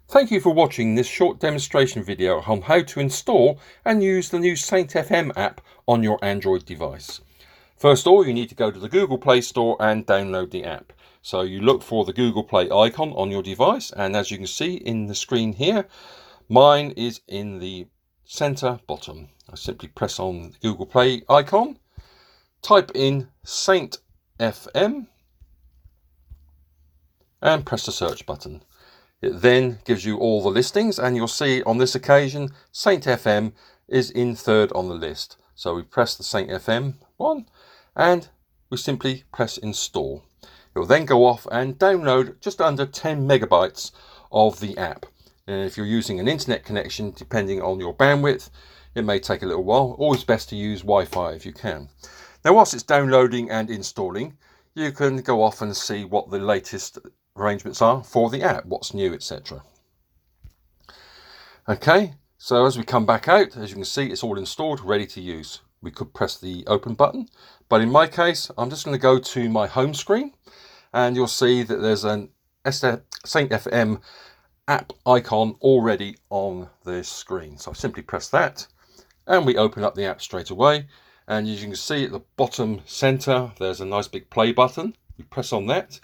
Thank you for watching this short demonstration video on how to install and use the new Saint FM app on your Android device. First of all, you need to go to the Google Play Store and download the app. So you look for the Google Play icon on your device, and as you can see in the screen here, mine is in the center bottom. I simply press on the Google Play icon, type in Saint FM and press the search button. It then gives you all the listings, and you'll see on this occasion Saint FM is in third on the list. So we press the Saint FM one and we simply press install. It will then go off and download just under 10 megabytes of the app. And if you're using an internet connection, depending on your bandwidth, it may take a little while. Always best to use Wi-Fi if you can. Now, whilst it's downloading and installing, you can go off and see what the latest arrangements are for the app, what's new, etc. Okay, so as we come back out, as you can see, it's all installed, ready to use. We could press the open button, but in my case, I'm just going to go to my home screen, and you'll see that there's an Saint FM app icon already on the screen. So I simply press that, and we open up the app straight away. And as you can see at the bottom center, there's a nice big play button. We press on that,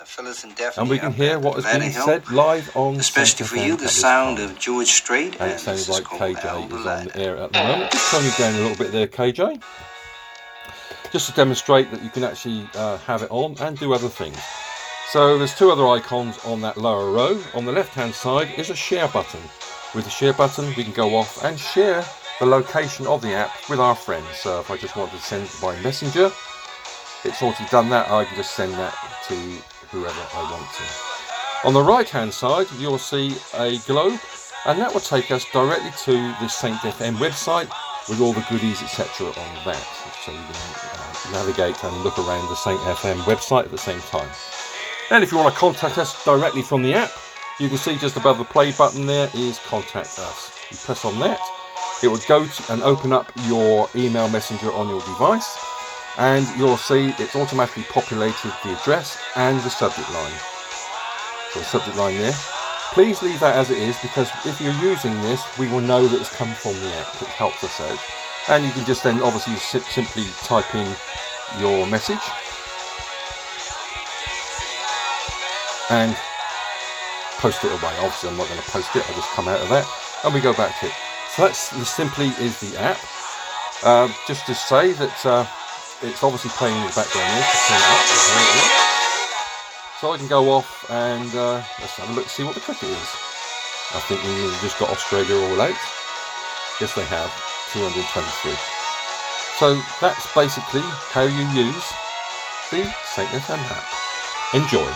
and we can hear what has been said live on especially for you, the sound of George Strait. And it sounds like KJ is on the air at the moment. Just turn you down a little bit there, KJ. Just to demonstrate that you can actually have it on and do other things. So there's two other icons on that lower row. On the left hand side is a share button. With the share button, we can go off and share the location of the app with our friends. So if I just want to send it by messenger, it's already done that. I can just send that to whoever I want to. On the right hand side, you'll see a globe, and that will take us directly to the Saint FM website with all the goodies, etc. on that. So you can navigate and look around the Saint FM website at the same time. And if you want to contact us directly from the app, you can see just above the play button there is contact us. You press on that, it will go to and open up your email messenger on your device, and you'll see it's automatically populated the address and the subject line. So the subject line there, please leave that as it is, because if you're using this, we will know that it's come from the app. It helps us out. And you can just then obviously simply type in your message and post it away. Obviously I'm not going to post it, I'll just come out of that and we go back to it. So that's as simply is the app. Just to say that it's obviously playing in the background here, to turn it up. So I can go off and let's have a look, see what the cricket is. I think we've just got Australia all out. Yes, they have, 223. So that's basically how you use the Saint FM app. Enjoy.